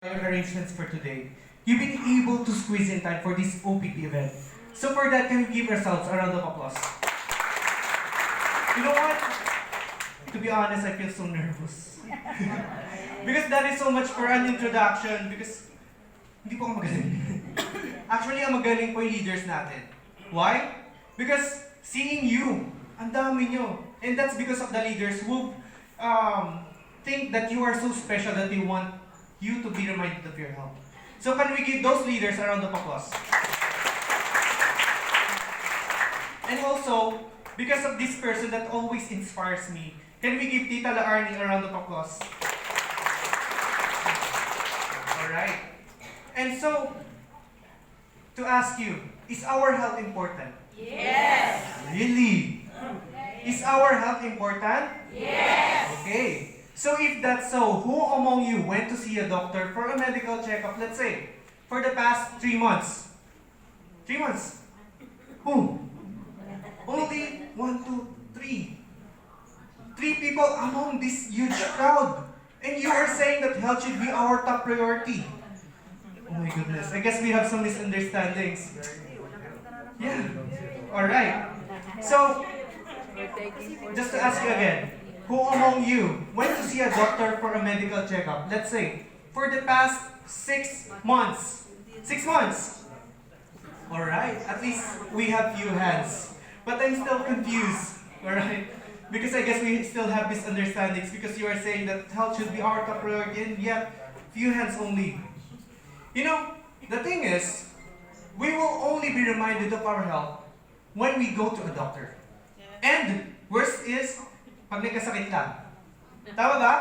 Your arrangements for today. You've been able to squeeze in time for this OPP event. So for that, can we give ourselves a round of applause? You know what? To be honest, I feel so nervous. Because that is so much for an introduction. Because hindi po ako magaling. Actually, ang magaling po yung leaders natin. Why? Because seeing you, ang dami nyo. And that's because of the leaders who think that you are so special that they want you to be reminded of your help. So can we give those leaders a round of applause? And also, because of this person that always inspires me, can we give Tita La Arnie a round of applause? Alright. And so, to ask you, is our health important? Yes. Really? Is our health important? Yes. Okay. So if that's so, who among you went to see a doctor for a medical checkup, let's say, for the past 3 months? 3 months? Who? Only 1, 2, 3. 3 people among this huge crowd. And you are saying that health should be our top priority. Oh my goodness. I guess we have some misunderstandings. Yeah. Alright. So, just to ask you again, who among you went to see a doctor for a medical checkup? Let's say, for the past 6 months. 6 months. Alright, at least we have few hands. But I'm still confused. Alright? Because I guess we still have misunderstandings because you are saying that health should be our top priority and yet few hands only. You know, the thing is, we will only be reminded of our health when we go to a doctor. And worst is, pag may kasakit lang. Tama ba?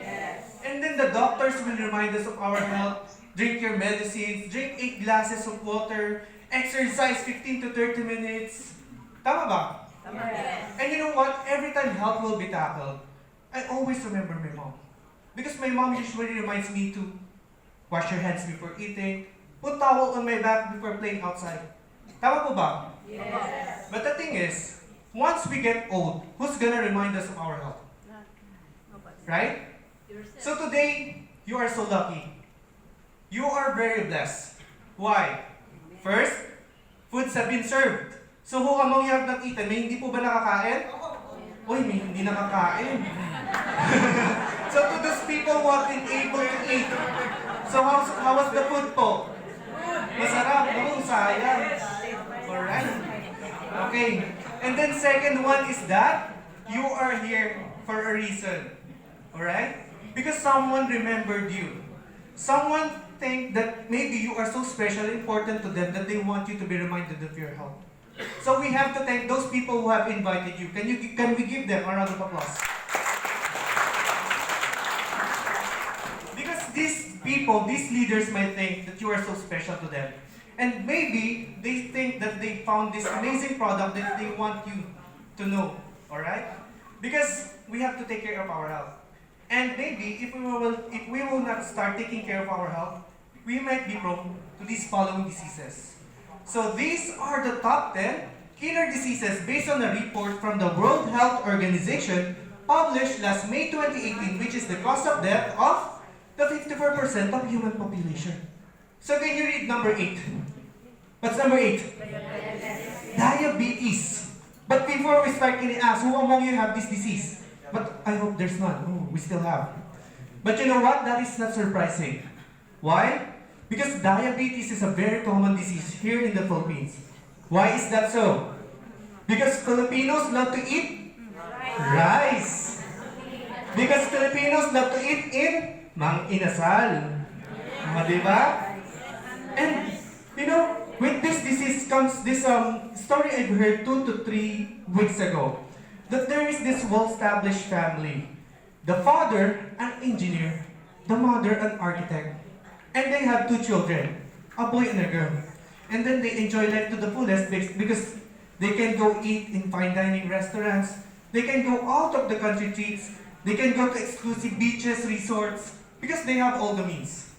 Yes. And then the doctors will remind us of our health. Drink your medicines, drink 8 glasses of water, exercise 15 to 30 minutes. Tama ba? Yes. And you know what? Every time health will be tackled, I always remember my mom. Because my mom usually reminds me to wash your hands before eating, put towel on my back before playing outside. Tama po ba? Yes. But the thing is, once we get old, who's gonna remind us of our health? Right? So today, you are so lucky. You are very blessed. Why? First, foods have been served. So who among you have not eaten? May hindi po ba nakakain? Uy, may hindi nakakain. So to those people who have been able to eat, so how was the food po? Masarap. Oh, sayang. Alright. Okay. And then second one is that you are here for a reason. Alright? Because someone remembered you. Someone think that maybe you are so special and important to them that they want you to be reminded of your health. So we have to thank those people who have invited you. Can we give them a round of applause? Because these people, these leaders might think that you are so special to them. And maybe they think that they found this amazing product that they want you to know. Alright? Because we have to take care of our health. And maybe if we will not start taking care of our health, we might be prone to these following diseases. So these are the top 10 killer diseases based on a report from the World Health Organization published last May 2018, which is the cause of death of the 54% of human population. So can you read number 8? What's number 8? Diabetes. But before we start, can I ask, who among you have this disease? But I hope there's none. Oh, we still have. But you know what? That is not surprising. Why? Because diabetes is a very common disease here in the Philippines. Why is that so? Because Filipinos love to eat rice. Because Filipinos love to eat in mang inasal. Diba? And, you know, with this disease comes this story I've heard 2 to 3 weeks ago. That there is this well-established family. The father, an engineer. The mother, an architect. And they have 2 children, a boy and a girl. And then they enjoy life to the fullest because they can go eat in fine dining restaurants. They can go out of the country trips. They can go to exclusive beaches, resorts, because they have all the means.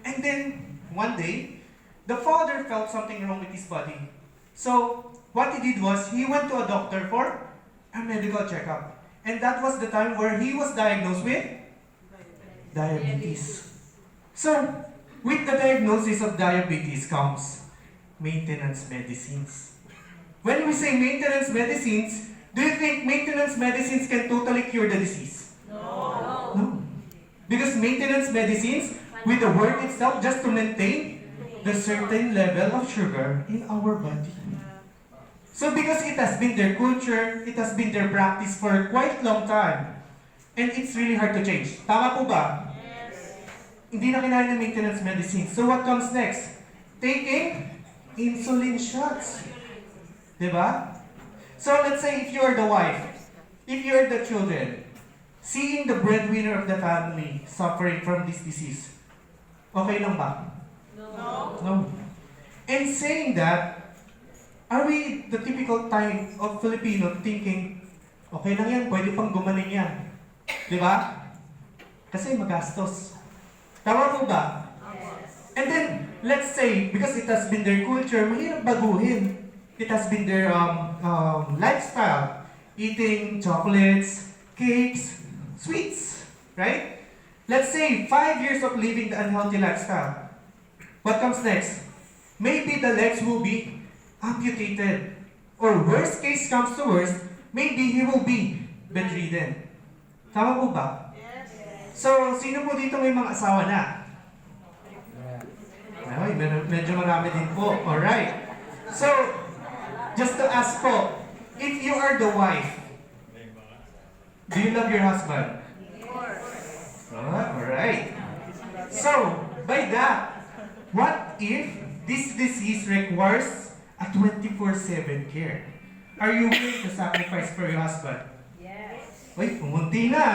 And then, one day, the father felt something wrong with his body. So, what he did was, he went to a doctor for a medical checkup. And that was the time where he was diagnosed with diabetes. So, with the diagnosis of diabetes comes maintenance medicines. When we say maintenance medicines, do you think maintenance medicines can totally cure the disease? No. Because maintenance medicines, with the word itself, just to maintain the certain level of sugar in our body. So because it has been their culture, it has been their practice for quite long time, and it's really hard to change. Tama po ba? Hindi na kailangan ng maintenance medicine. So what comes next? Taking insulin shots. Diba? So let's say if you're the wife, if you're the children, seeing the breadwinner of the family suffering from this disease, okay lang ba? No. And saying that, are we the typical type of Filipino thinking, okay lang yan, pwede pang gumaling yan. Diba? Kasi magastos. Tama po ba? And then, let's say, because it has been their culture, mahirap baguhin. It has been their lifestyle. Eating chocolates, cakes, sweets, right? Let's say 5 years of living the unhealthy lifestyle. What comes next? Maybe the legs will be amputated. Or worst case comes to worst, maybe he will be bedridden. Tama po ba? So, sino po dito may mga asawa na? Ay, medyo marami din po. Alright. So, just to ask po, if you are the wife, do you love your husband? Alright. So, by that, what if this disease requires a 24/7 care? Are you willing to sacrifice for your husband? Yes. Wait, pumunti na.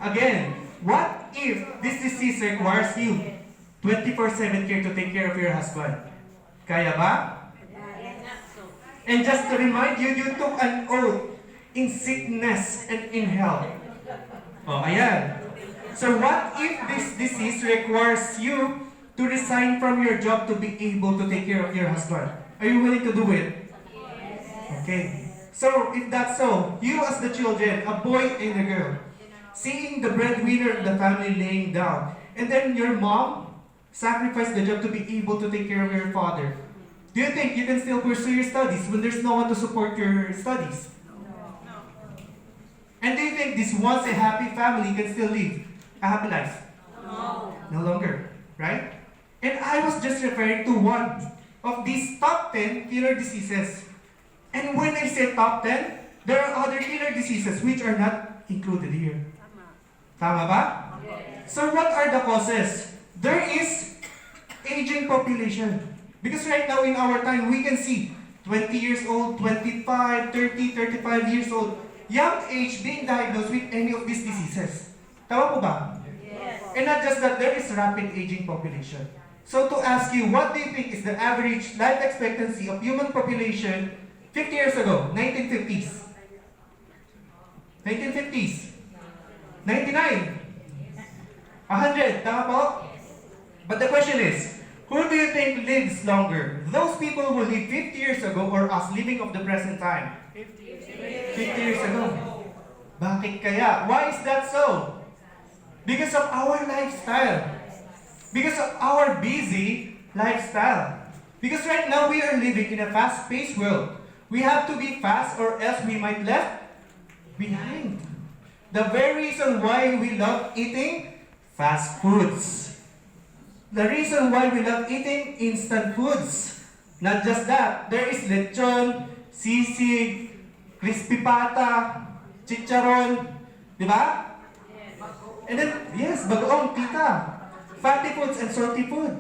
Again, what if this disease requires you 24/7 care to take care of your husband? Kaya ba? And just to remind you, you took an oath in sickness and in health. Oh, ayan. So what if this disease requires you to resign from your job to be able to take care of your husband? Are you willing to do it? Okay. So, if that's so, you as the children, a boy and a girl, seeing the breadwinner of the family laying down, and then your mom sacrificed the job to be able to take care of your father. Do you think you can still pursue your studies when there's no one to support your studies? And do you think this once a happy family can still live a happy life? No longer, right? And I was just referring to one of these top 10 killer diseases. And when I say top 10, there are other killer diseases which are not included here. Tama ba? So what are the causes? There is aging population. Because right now in our time, we can see 20 years old, 25, 30, 35 years old, young age being diagnosed with any of these diseases. Tama po ba? And not just that, there is rapid aging population. So to ask you, what do you think is the average life expectancy of human population 50 years ago, 1950s? 1950s? 99? 100, tama po? But the question is, who do you think lives longer? Those people who lived 50 years ago or us living of the present time? 50 years ago. Bakit kaya? Why is that so? Because of our lifestyle. Because of our busy lifestyle. Because right now we are living in a fast-paced world. We have to be fast or else we might left behind. The very reason why we love eating fast foods. The reason why we love eating instant foods. Not just that, there is lechon, sisig, crispy pata, chicharon, di ba? And then, yes, bagoong, tita, fatty foods and salty food,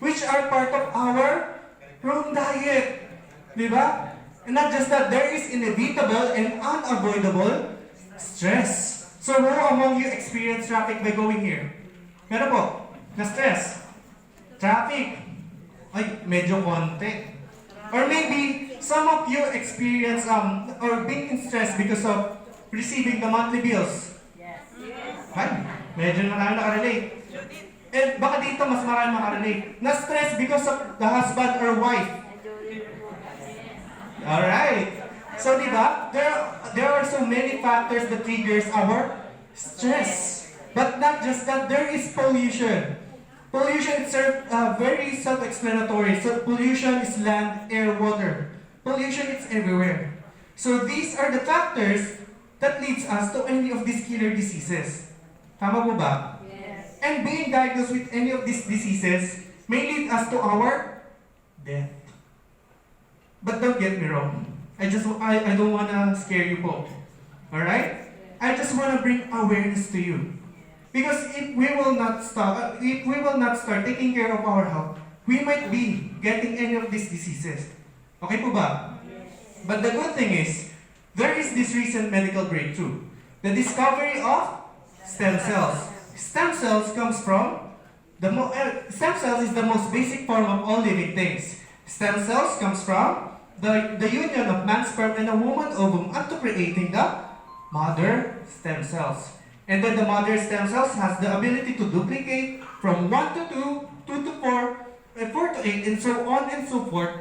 which are part of our wrong diet, di ba? And not just that, there is inevitable and unavoidable stress. So who among you experience traffic by going here? Meron po, na-stress. Traffic. Ay, medyo konti. Or maybe, some of you experience or being in stress because of receiving the monthly bills. Ay, medyo marami nakarelate. And baka dito mas marami makarelate. Na-stress because of the husband or wife. Alright. So, di ba? There are so many factors that triggers our stress. But not just that, there is pollution. Pollution is very self-explanatory. So pollution is land, air, water. Pollution is everywhere. So these are the factors that leads us to any of these killer diseases. Tama po ba? Yes. And being diagnosed with any of these diseases may lead us to our death. But don't get me wrong. I don't wanna scare you po. Alright? I just wanna bring awareness to you. Because if we will not start taking care of our health, we might be getting any of these diseases. Okay po ba? Yes. But the good thing is, there is this recent medical breakthrough. The discovery of stem cells. Stem cells comes from stem cells is the most basic form of all living things. Stem cells comes from the union of man's sperm and a woman's ovum unto creating the mother stem cells. And then the mother stem cells has the ability to duplicate from 1 to 2, 2 to 4, 4 to 8, and so on and so forth,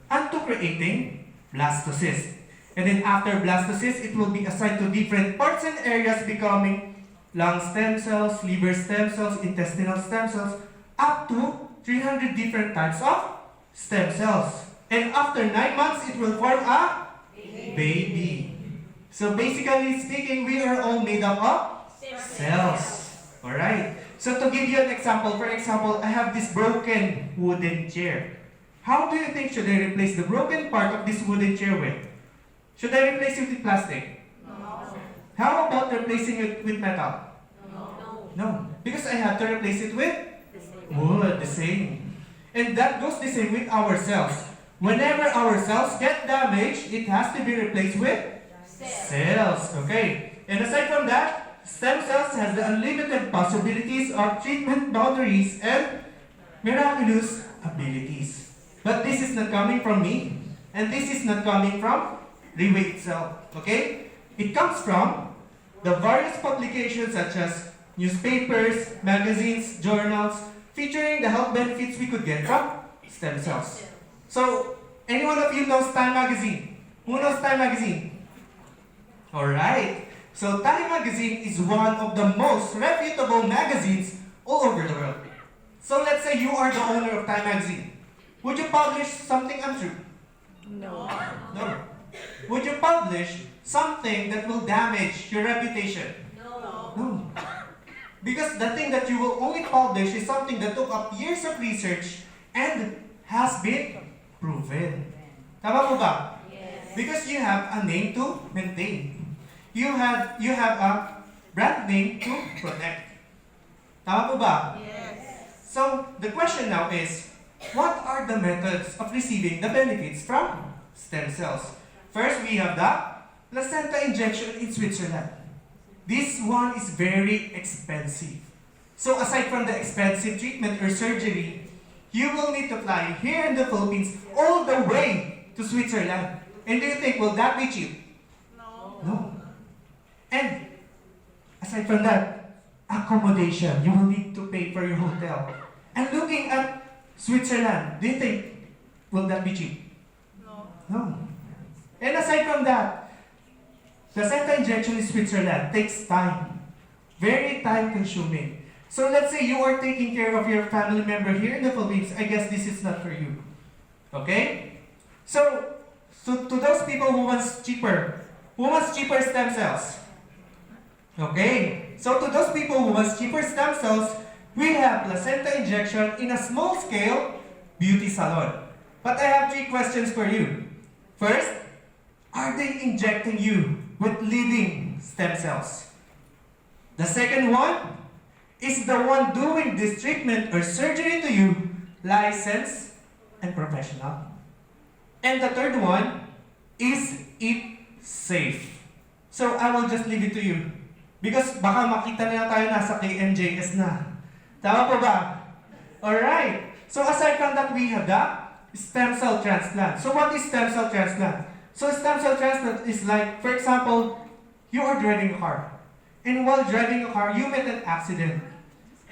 unto creating blastocyst. And then after blastocyst, it will be assigned to different parts and areas, becoming lung stem cells, liver stem cells, intestinal stem cells, up to 300 different types of stem cells. And after 9 months, it will form a baby. So basically speaking, we are all made up of cells. Alright? So to give you an example, for example, I have this broken wooden chair. How do you think should I replace the broken part of this wooden chair with? Should I replace it with plastic? No. How about replacing it with metal? No. No. Because I have to replace it with The same. wood, the same. And that goes the same with our cells. Whenever our cells get damaged, it has to be replaced with cells. Okay. And aside from that, stem cells has the unlimited possibilities of treatment boundaries and miraculous abilities. But this is not coming from me, and this is not coming from Riway itself. Okay? It comes from the various publications such as newspapers, magazines, journals, featuring the health benefits we could get from stem cells. So, any one of you knows Time Magazine? Who knows Time Magazine? Alright. So, Time Magazine is one of the most reputable magazines all over the world. So, let's say you are the owner of Time Magazine. Would you publish something untrue? No. No. Would you publish something that will damage your reputation? No. No. Because the thing that you will only publish is something that took up years of research and has been proven. Tama po ba? Yes. Because you have a name to maintain. You have a brand name to protect. Tama po ba? Yes. So, the question now is, what are the methods of receiving the benefits from stem cells? First, we have the placenta injection in Switzerland. This one is very expensive. So, aside from the expensive treatment or surgery, you will need to fly here in the Philippines all the way to Switzerland. And do you think, will that be cheap? No. No. And aside from that, accommodation. You will need to pay for your hotel. And looking at Switzerland, do you think, will that be cheap? No. No. And aside from that, placenta injection in Switzerland takes time. Very time consuming. So let's say you are taking care of your family member here in the Philippines. I guess this is not for you. Okay? So to those people who wants cheaper stem cells. Okay? So to those people who wants cheaper stem cells, we have placenta injection in a small scale beauty salon. But I have 3 questions for you. First, are they injecting you with living stem cells? The second one, is the one doing this treatment or surgery to you licensed and professional? And the third one, is it safe? So I will just leave it to you. Because baka makita nila tayo nasa KMJS na. Tama po ba? Alright. So aside from that, we have the stem cell transplant. So what is stem cell transplant? So stem cell transplant is like, for example, you are driving a car. And while driving a car, you met an accident.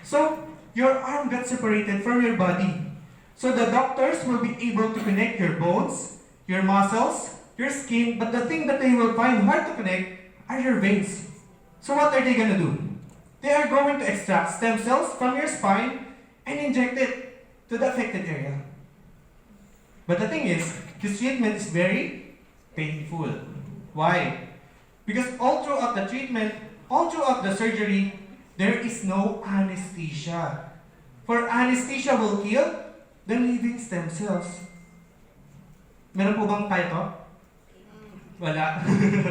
So your arm got separated from your body. So the doctors will be able to connect your bones, your muscles, your skin, but the thing that they will find hard to connect are your veins. So what are they gonna do? They are going to extract stem cells from your spine and inject it to the affected area. But the thing is, this treatment is very painful. Why? Because all throughout the treatment, all throughout the surgery, there is no anesthesia. For anesthesia will kill the living stem cells. Meron po bang tayo to? Wala.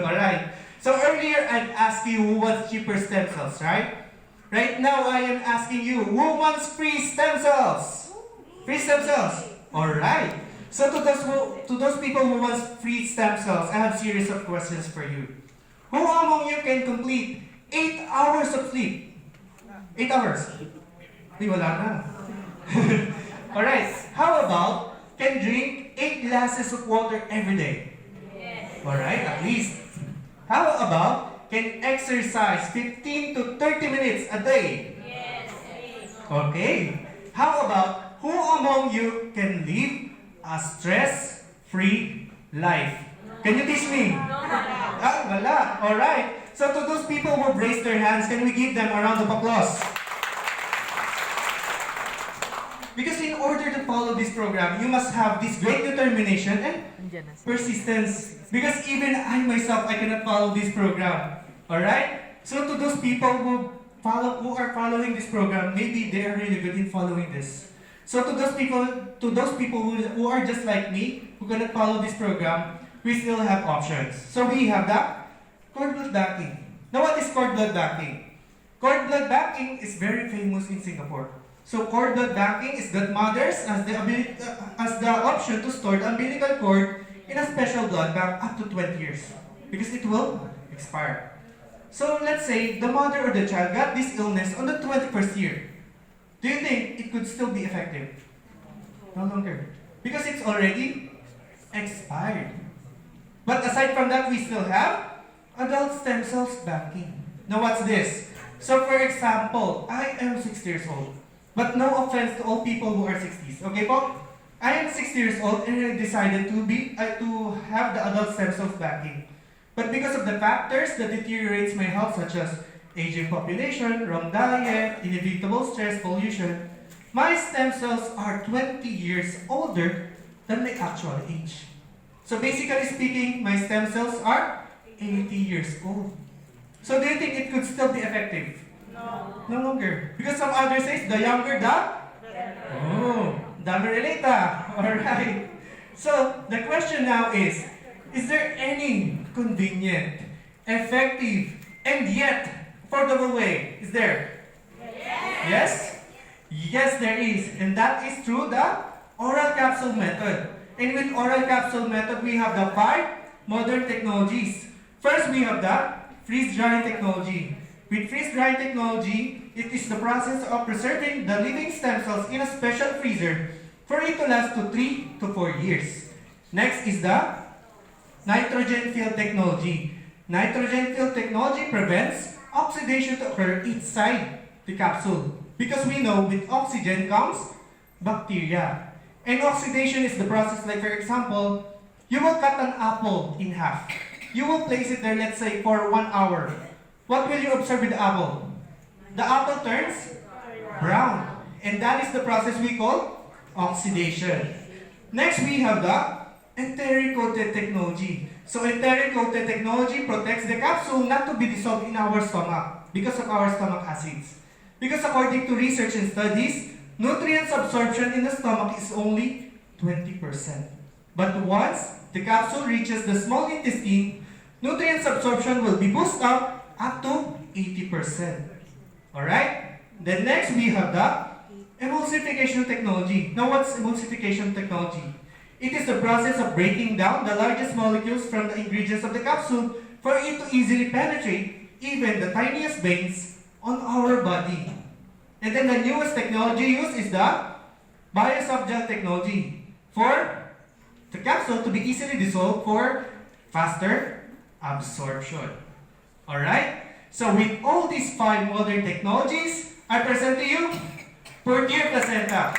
Alright. So earlier I'd asked you who wants cheaper stem cells, right? Right now I am asking you, who wants free stem cells? Free stem cells. Alright. So to those people who want free stem cells, I have a series of questions for you. Who among you can complete 8 hours of sleep? 8 hours? Di wala na. Alright. How about can drink 8 glasses of water every day? Yes. Alright, at least. How about can exercise 15 to 30 minutes a day? Yes. Okay. How about who among you can live a stress-free life? Can you teach me? Ah, wala. Alright. So to those people who raised their hands, can we give them a round of applause? Because in order to follow this program, you must have this great determination and persistence. Because even I myself, I cannot follow this program. Alright? So to those people who are following this program, maybe they are really good in following this. So to those people who are just like me, who cannot follow this program, we still have options. So we have the cord blood banking. Now what is cord blood banking? Cord blood banking is very famous in Singapore. So cord blood banking is that mothers has the option to store the umbilical cord in a special blood bank up to 20 years because it will expire. So let's say the mother or the child got this illness on the 21st year. Do you think it could still be effective? No longer. Because it's already expired. But aside from that, we still have adult stem cells banking. Now what's this? So for example, I am 60 years old. But no offense to all people who are 60s. Okay po? I am 60 years old and I decided to have the adult stem cells banking. But because of the factors that deteriorates my health such as aging population, wrong diet, inevitable stress, pollution, my stem cells are 20 years older than my actual age. So basically speaking, my stem cells are 80 years old. So do you think it could still be effective? No. No longer. Because some others say, the younger the... Oh, dami relate ah. Alright. So, the question now is there any convenient, effective, and yet affordable way? Is there? Yes? Yes, there is. And that is through the oral capsule method. And with oral capsule method, we have the 5 modern technologies. First, we have the freeze-drying technology. With freeze-drying technology, it is the process of preserving the living stem cells in a special freezer for it to last to 3 to 4 years. Next is the nitrogen-filled technology. Nitrogen-filled technology prevents oxidation to occur inside the capsule. Because we know with oxygen comes bacteria. And oxidation is the process like, for example, you will cut an apple in half. You will place it there, let's say, for 1 hour. What will you observe with the apple? The apple turns brown. And that is the process we call oxidation. Next, we have the enteric-coated technology. So enteric-coated technology protects the capsule not to be dissolved in our stomach because of our stomach acids. Because according to research and studies, nutrients absorption in the stomach is only 20%. But once the capsule reaches the small intestine, nutrients absorption will be boosted up to 80%. Alright? Then next we have the emulsification technology. Now what's emulsification technology? It is the process of breaking down the largest molecules from the ingredients of the capsule for it to easily penetrate even the tiniest veins on our body. And then the newest technology used is the biosoftgel technology for the capsule to be easily dissolved for faster absorption. Alright? So with all these 5 modern technologies, I present to you Portier Placenta.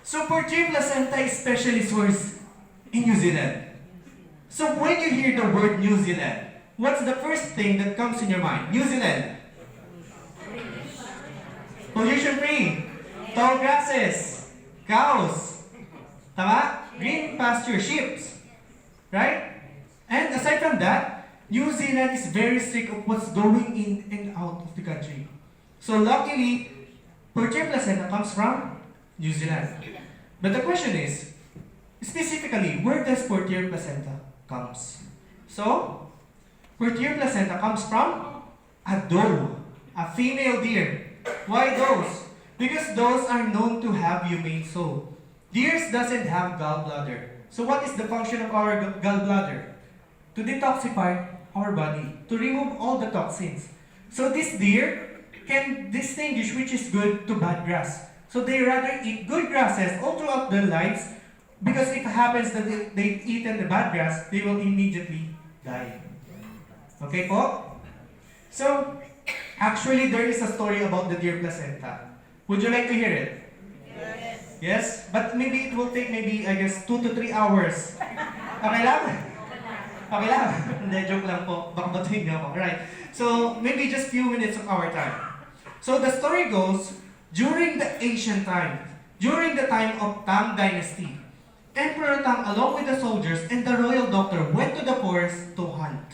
So Portier Placenta is specially sourced in New Zealand. So when you hear the word New Zealand, what's the first thing that comes in your mind? New Zealand. Pollution-free. Tall grasses. Cows. Tama? Green pasture. Sheep. Right? And aside from that, New Zealand is very strict of what's going in and out of the country. So luckily, Portier placenta comes from New Zealand. But the question is, specifically, where does Portier placenta comes? So, Portier placenta comes from a doe, a female deer. Why those? Because those are known to have humane soul. Deers doesn't have gallbladder. So what is the function of our gallbladder? To detoxify our body, to remove all the toxins. So this deer can distinguish which is good to bad grass. So they rather eat good grasses all throughout their lives, because if it happens that they've eaten the bad grass, they will immediately die. Okay po? So, actually there is a story about the deer placenta. Would you like to hear it? Yes. Yes? But maybe it will take I guess 2 to 3 hours. Okay lang? Okay lang? Hindi, joke lang po. Baka batuhin niyo ako. Alright. So, maybe just few minutes of our time. So, the story goes, during the ancient time, during the time of Tang Dynasty, Emperor Tang, along with the soldiers and the royal doctor, went to the forest to hunt.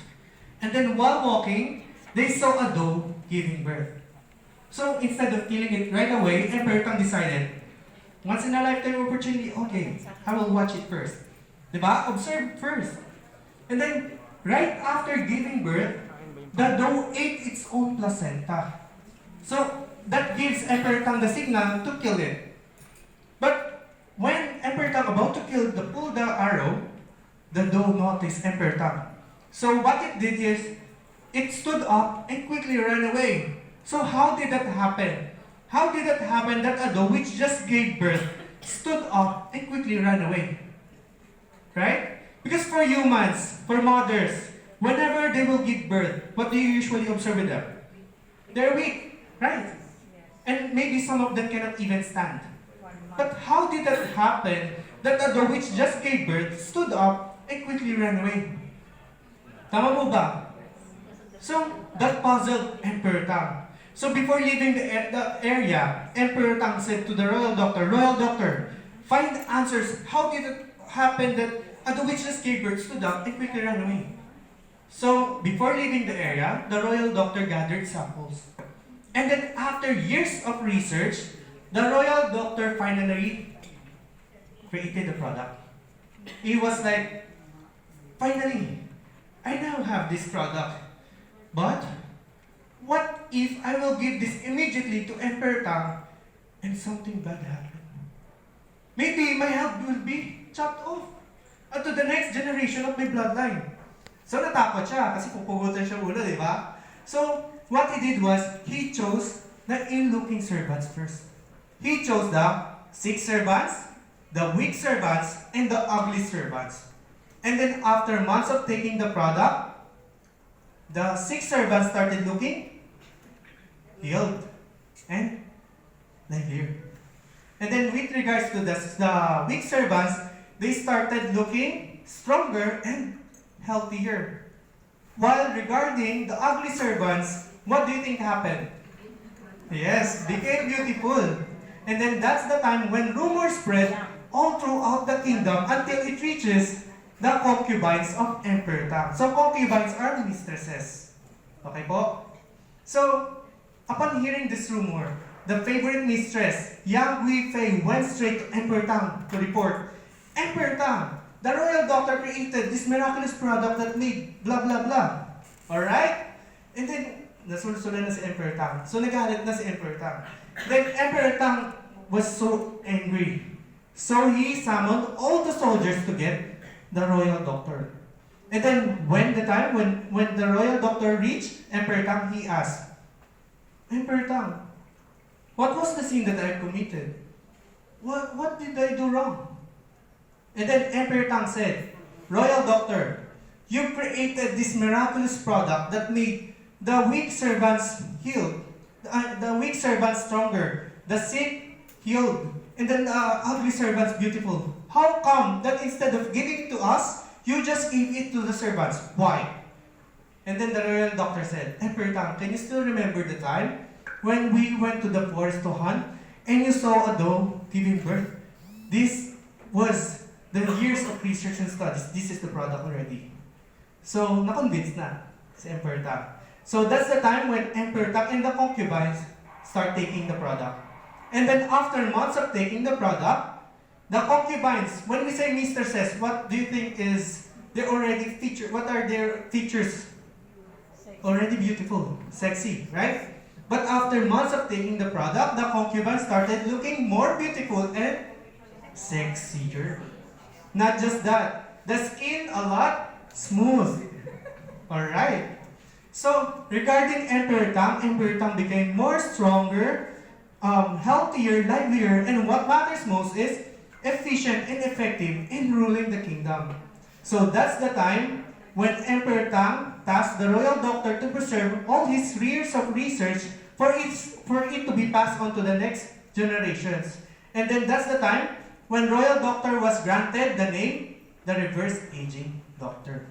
And then while walking, they saw a doe giving birth. So instead of killing it right away, Emperor Tang decided, once in a lifetime opportunity, okay, I will watch it first. Diba? Observe first. And then, right after giving birth, the doe ate its own placenta. So, that gives Emperor Tang the signal to kill it. But when Emperor Tang about to pull the arrow, the doe noticed Emperor Tang. So what it did is, it stood up and quickly ran away. So how did that happen? How did that happen that a doe which just gave birth stood up and quickly ran away? Right? Because for humans, for mothers, whenever they will give birth, what do you usually observe with them? They're weak, right? And maybe some of them cannot even stand. But how did that happen that a doe which just gave birth stood up and quickly ran away? Tama po ba? So, that puzzled Emperor Tang. So before leaving the area, Emperor Tang said to the royal doctor, find answers. How did it happen that a doe which just gave birth stood up and quickly ran away? So, before leaving the area, the royal doctor gathered samples. And then after years of research, the royal doctor finally created the product. He was like, finally, I now have this product. But, what if I will give this immediately to Emperor Tang and something bad happen? Maybe my health will be chopped off and to the next generation of my bloodline. So natakot siya kasi pupugutan siya ulo, di ba? So, what he did was, he chose the ill-looking servants first. He chose the sick servants, the weak servants, and the ugly servants. And then after months of taking the product, the sick servants started looking healed and livelier. And then with regards to the weak servants, they started looking stronger and healthier. While regarding the ugly servants, what do you think happened? Yes, became beautiful. And then that's the time when rumors spread all throughout the kingdom until it reaches the concubines of Emperor Tang. So concubines are mistresses. Okay po? So, upon hearing this rumor, the favorite mistress, Yang Guifei, went straight to Emperor Tang to report, Emperor Tang, the royal doctor created this miraculous product that made blah blah blah. Alright? And then, nasulsulan na si Emperor Tang. So nagalit na si Emperor Tang. Then Emperor Tang was so angry. So he summoned all the soldiers to get the royal doctor. And then when the royal doctor reached Emperor Tang, he asked, Emperor Tang, what was the sin that I committed? What did I do wrong? And then Emperor Tang said, Royal Doctor, you created this miraculous product that made the weak servants healed, the weak servants stronger, the sick healed, and then the ugly servants beautiful. How come that instead of giving it to us, you just gave it to the servants? Why? And then the royal doctor said, Emperor Tang, can you still remember the time when we went to the forest to hunt and you saw a doe giving birth? This was the years of research and studies. This is the product already. So, na-convince na si Emperor Tang. So that's the time when Emperor Tang and the concubines start taking the product. And then after months of taking the product, the concubines, when we say Mr. says, what do you think is they're already featured? What are their features? Already beautiful, sexy, right? But after months of taking the product, the concubines started looking more beautiful and sexier. Not just that, the skin a lot smooth. Alright. So, regarding Emperor Tang became more stronger, healthier, livelier, and what matters most is efficient and effective in ruling the kingdom. So that's the time when Emperor Tang tasked the royal doctor to preserve all his years of research for it to be passed on to the next generations. And then that's the time when royal doctor was granted the name, the reverse aging doctor.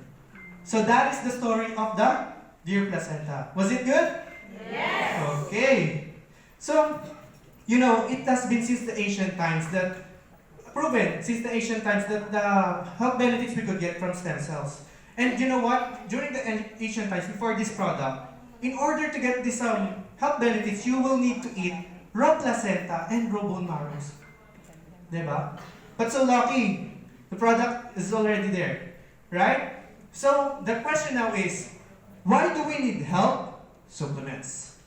So that is the story of the deer placenta. Was it good? Yes. Okay. So, you know, it has been since the ancient times that the health benefits we could get from stem cells. And you know what? During the ancient times, before this product, in order to get this health benefits, you will need to eat raw placenta and raw bone marrows. Diba? But so lucky, the product is already there. Right? So, the question now is, why do we need health supplements?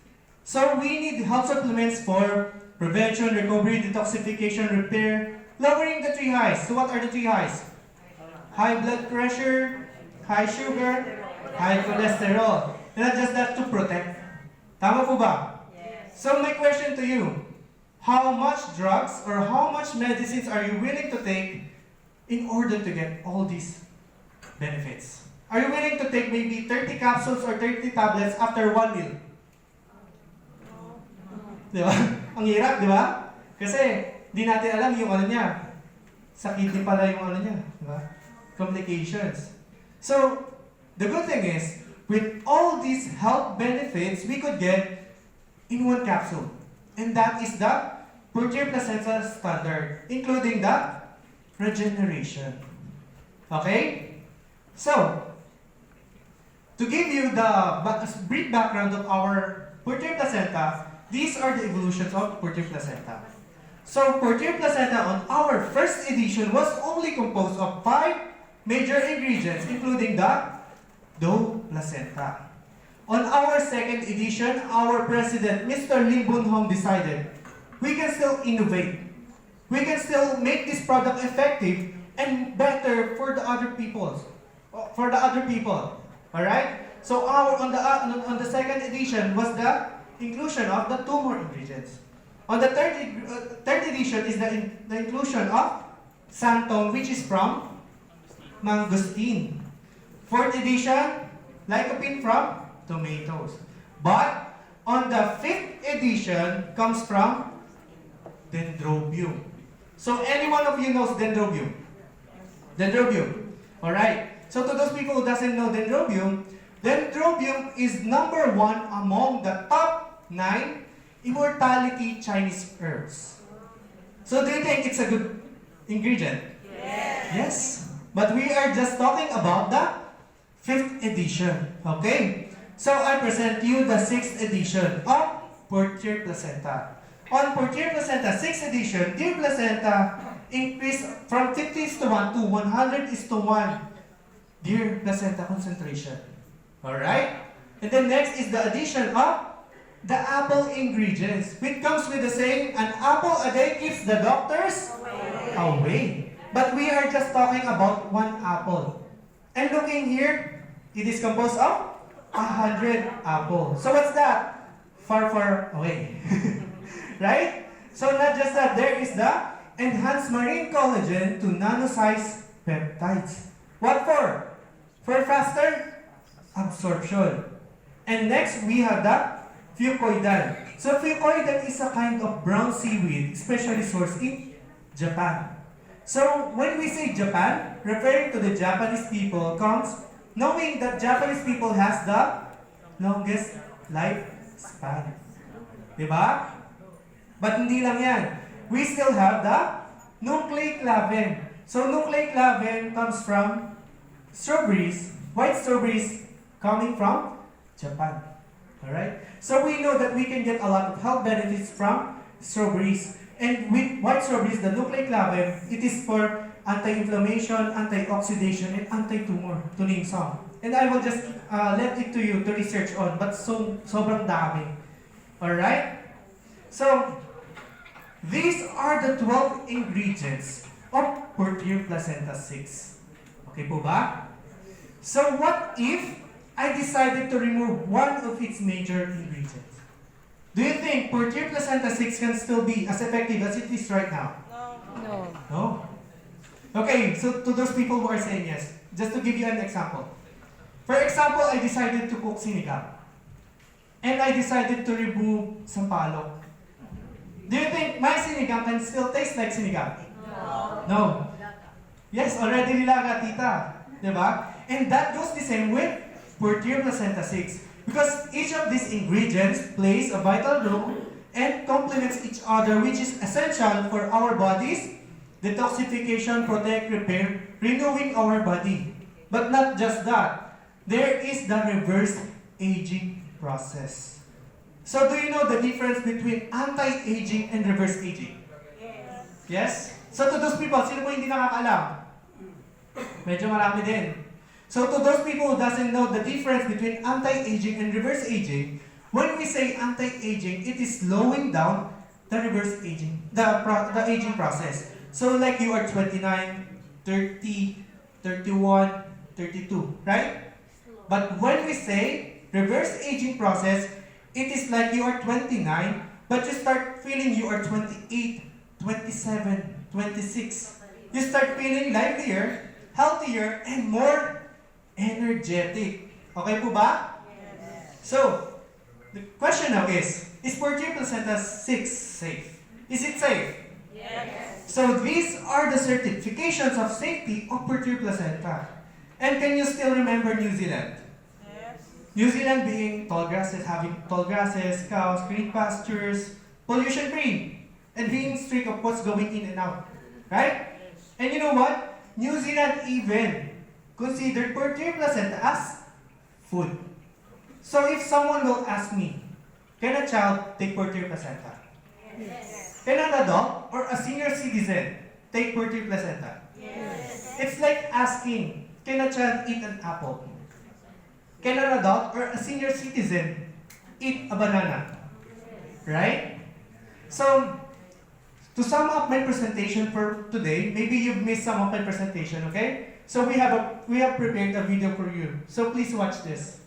So, we need health supplements for prevention, recovery, detoxification, repair, lowering the three highs. So, what are the three highs? High blood pressure, high sugar, high cholesterol. And not just that, to protect. Tama po ba? Yes. So, my question to you, how much drugs or how much medicines are you willing to take in order to get all these benefits? Are you willing to take maybe 30 capsules or 30 tablets after one meal? Di ba? Ang hirap, di ba? Kasi, di natin alam yung ano niya. Sa kidney pala yung ano niya. Di ba? Complications. So, the good thing is, with all these health benefits, we could get in one capsule. And that is the Portier Placenta Standard, including the regeneration. Okay? So, to give you the brief background of our Portier Placenta, these are the evolutions of Portier Placenta. So, Portier Placenta on our first edition was only composed of 5 major ingredients, including the doe placenta. On our second edition, our president, Mr. Lim Boon Hong, decided we can still innovate. We can still make this product effective and better for the other people. Alright? So on the second edition was the inclusion of the 2 more ingredients. On the third edition is the inclusion of xanthan, which is from mangosteen. Fourth edition, lycopene from tomatoes. But on the 5th edition comes from dendrobium. So any one of you knows dendrobium? Dendrobium. Alright. So to those people who doesn't know dendrobium, dendrobium is number 1 among the top 9 immortality Chinese herbs. So do you think it's a good ingredient? Yes. Yes. But we are just talking about the 5th edition. Okay? So I present you the 6th edition of Portier Placenta. On Portier Placenta 6th edition, deer placenta increased from 50:1 to 100:1 deer placenta concentration. Alright? And then next is the addition of the apple ingredients, which comes with the saying, an apple a day keeps the doctors away. But we are just talking about 1 apple. And looking here, it is composed of 100 apples. So what's that? Far, far away. Right? So not just that, there is the enhanced marine collagen to nano-sized peptides. What for? For faster absorption. And next, we have the fucoidan. So fucoidan is a kind of brown seaweed, especially sourced in Japan. So when we say Japan, referring to the Japanese people comes knowing that Japanese people has the longest lifespan. Diba? But hindi lang yan. We still have the nucleic leaven. So nucleic leaven comes from strawberries, white strawberries coming from Japan. Alright? So we know that we can get a lot of health benefits from strawberries. And with white strawberries, the nucleic leaven, it is for anti-inflammation, anti-oxidation, and anti-tumor, to name some. And I will just let it to you to research on, but sobrang dami. Alright? So, these are the 12 ingredients of Portier Placenta 6. Okay po ba? So what if I decided to remove one of its major ingredients? Do you think Portier Placenta 6 can still be as effective as it is right now? No. No? Okay, so to those people who are saying yes, just to give you an example. For example, I decided to cook sinigang. And I decided to remove sampalok. Do you think my sinigang can still taste like sinigang? No. No. Yes, already nilaga, tita. Diba? And that goes the same with Portier Placenta 6. Because each of these ingredients plays a vital role and complements each other, which is essential for our bodies, detoxification, protect, repair, renewing our body. But not just that. There is the reverse aging process. So do you know the difference between anti-aging and reverse aging? Yes? So to those people, sino po hindi nakakaalam? Medyo marami din. So to those people who doesn't know the difference between anti-aging and reverse aging, when we say anti-aging, it is slowing down the reverse aging, the aging process. So like you are 29, 30, 31, 32, right? But when we say reverse aging process, it is like you are 29, but you start feeling you are 28, 27, 26. You start feeling livelier, healthier, and more energetic. Okay po ba? Yes. So, the question now is Portier Placenta 6 safe? Is it safe? Yes. So these are the certifications of safety of Portier Placenta. And can you still remember New Zealand? Yes. New Zealand being tall grasses, having tall grasses, cows, green pastures, pollution free, and being strict of what's going in and out. Right? And you know what? New Zealand even considered Portier Placenta as food. So if someone will ask me, can a child take Portier Placenta? Yes. Can an adult or a senior citizen take Portier Placenta? Yes. It's like asking, can a child eat an apple? Can an adult or a senior citizen eat a banana? Right? So, to sum up my presentation for today, maybe you've missed some of my presentation, okay? So we have prepared a video for you. So please watch this.